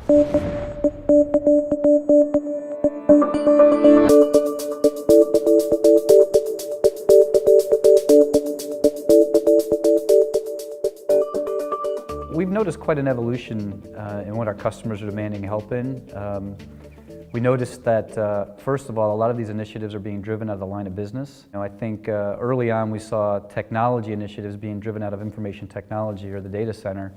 We've noticed quite an evolution in what our customers are demanding help in. We noticed that, first of all, a lot of these initiatives are being driven out of the line of business. I think early on we saw technology initiatives being driven out of information technology or the data center,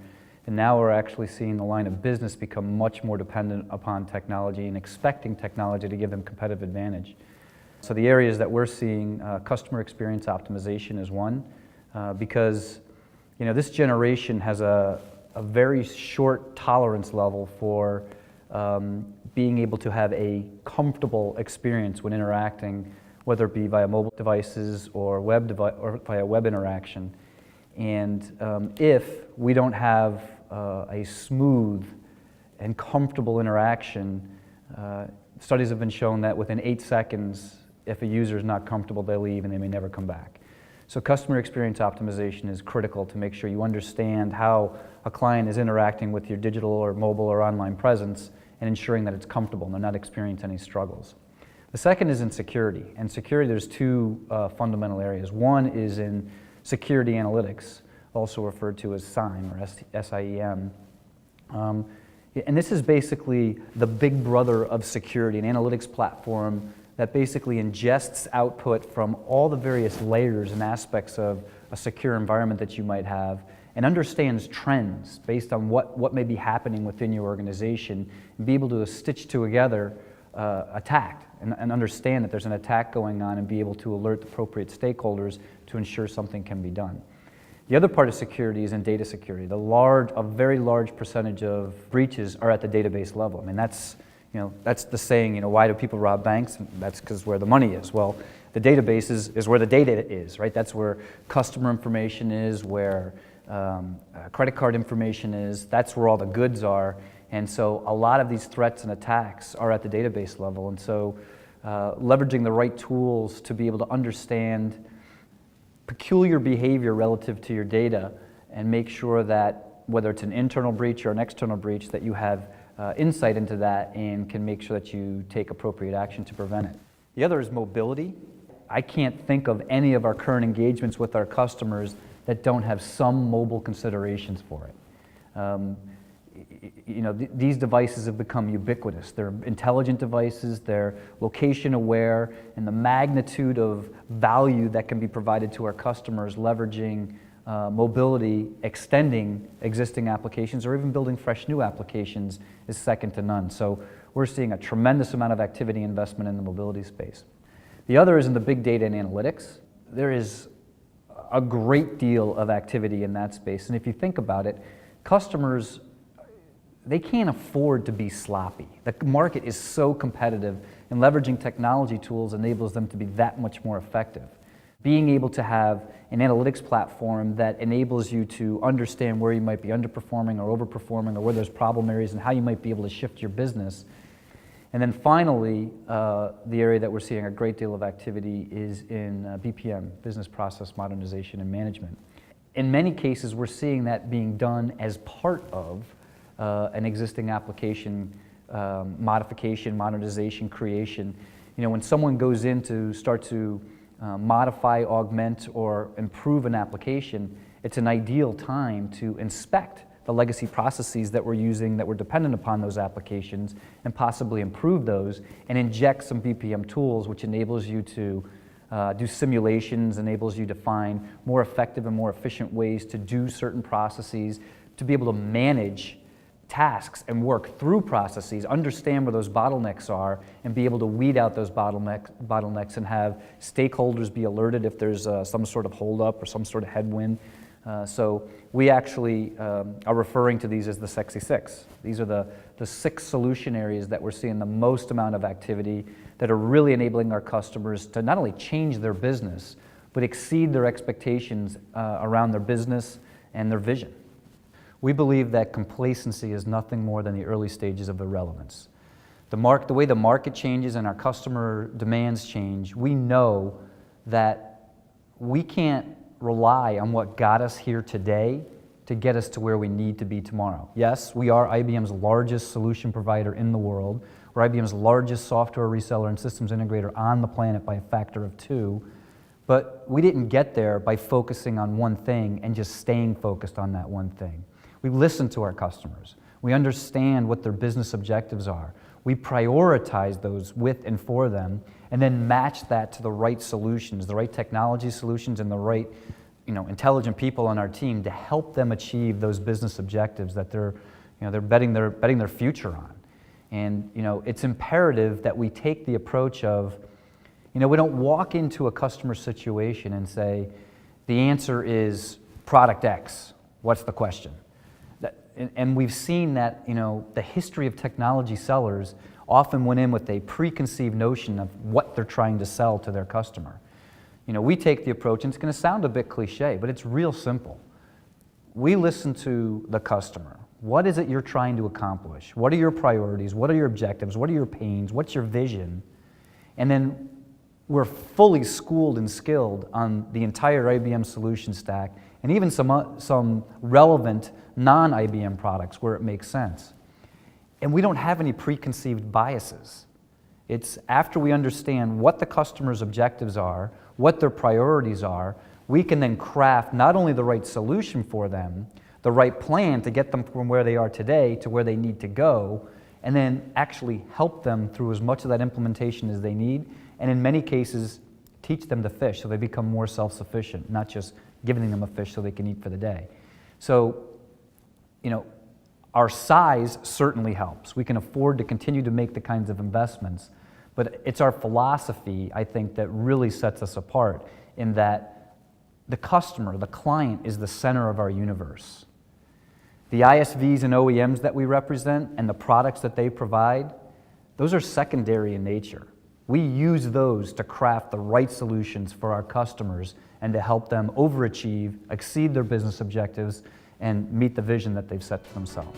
and now we're actually seeing the line of business become much more dependent upon technology and expecting technology to give them competitive advantage. So the areas that we're seeing, customer experience optimization is one, because this generation has a very short tolerance level for being able to have a comfortable experience when interacting, whether it be via mobile devices or via web interaction. And if we don't have a smooth and comfortable interaction, studies have been shown that within 8 seconds, if a user is not comfortable, they leave and they may never come back. So customer experience optimization is critical to make sure you understand how a client is interacting with your digital or mobile or online presence and ensuring that it's comfortable and they're not experiencing any struggles. The second is in security. And security, there's two fundamental areas. One is in security analytics, also referred to as SIEM or S-I-E-M. And this is basically the big brother of security, an analytics platform that basically ingests output from all the various layers and aspects of a secure environment that you might have and understands trends based on what may be happening within your organization and be able to stitch together attack and understand that there's an attack going on and be able to alert the appropriate stakeholders to ensure something can be done. The other part of security is in data security. A very large percentage of breaches are at the database level. I mean, that's the saying, why do people rob banks? That's because where the money is. Well, the database is where the data is, right? That's where customer information is, where credit card information is. That's where all the goods are. And so a lot of these threats and attacks are at the database level. And so leveraging the right tools to be able to understand peculiar behavior relative to your data and make sure that whether it's an internal breach or an external breach, that you have insight into that and can make sure that you take appropriate action to prevent it. The other is mobility. I can't think of any of our current engagements with our customers that don't have some mobile considerations for it. These devices have become ubiquitous. They're intelligent devices, they're location aware, and the magnitude of value that can be provided to our customers leveraging mobility, extending existing applications, or even building fresh new applications is second to none. So we're seeing a tremendous amount of activity investment in the mobility space. The other is in the big data and analytics. There is a great deal of activity in that space. And if you think about it, customers, they can't afford to be sloppy. The market is so competitive, and leveraging technology tools enables them to be that much more effective. Being able to have an analytics platform that enables you to understand where you might be underperforming or overperforming or where there's problem areas and how you might be able to shift your business. And then finally, the area that we're seeing a great deal of activity is in BPM, Business Process Modernization and Management. In many cases, we're seeing that being done as part of an existing application modification, modernization, creation. When someone goes in to start to modify, augment, or improve an application, it's an ideal time to inspect the legacy processes that we're using, that were dependent upon those applications, and possibly improve those, and inject some BPM tools, which enables you to do simulations, enables you to find more effective and more efficient ways to do certain processes, to be able to manage tasks and work through processes, understand where those bottlenecks are, and be able to weed out those bottlenecks and have stakeholders be alerted if there's some sort of holdup or some sort of headwind. So we actually are referring to these as the Sexy Six. These are the 6 solution areas that we're seeing the most amount of activity that are really enabling our customers to not only change their business, but exceed their expectations around their business and their vision. We believe that complacency is nothing more than the early stages of irrelevance. The way the market changes and our customer demands change, we know that we can't rely on what got us here today to get us to where we need to be tomorrow. Yes, we are IBM's largest solution provider in the world. We're IBM's largest software reseller and systems integrator on the planet by a factor of 2. But we didn't get there by focusing on one thing and just staying focused on that one thing. We listen to our customers. We understand what their business objectives are. We prioritize those with and for them, and then match that to the right solutions, the right technology solutions, and the right, intelligent people on our team to help them achieve those business objectives that they're betting their future on. And it's imperative that we take the approach of, we don't walk into a customer situation and say, the answer is product X. What's the question? And we've seen that, the history of technology sellers often went in with a preconceived notion of what they're trying to sell to their customer. We take the approach, and it's going to sound a bit cliche, but it's real simple. We listen to the customer. What is it you're trying to accomplish? What are your priorities? What are your objectives? What are your pains? What's your vision? And then we're fully schooled and skilled on the entire IBM solution stack, and even some relevant non-IBM products where it makes sense. And we don't have any preconceived biases. It's after we understand what the customer's objectives are, what their priorities are, we can then craft not only the right solution for them, the right plan to get them from where they are today to where they need to go, and then actually help them through as much of that implementation as they need, and in many cases, teach them to fish so they become more self-sufficient, not just giving them a fish so they can eat for the day. So, our size certainly helps. We can afford to continue to make the kinds of investments, but it's our philosophy, I think, that really sets us apart in that the customer, the client, is the center of our universe. The ISVs and OEMs that we represent and the products that they provide, those are secondary in nature. We use those to craft the right solutions for our customers and to help them overachieve, exceed their business objectives, and meet the vision that they've set for themselves.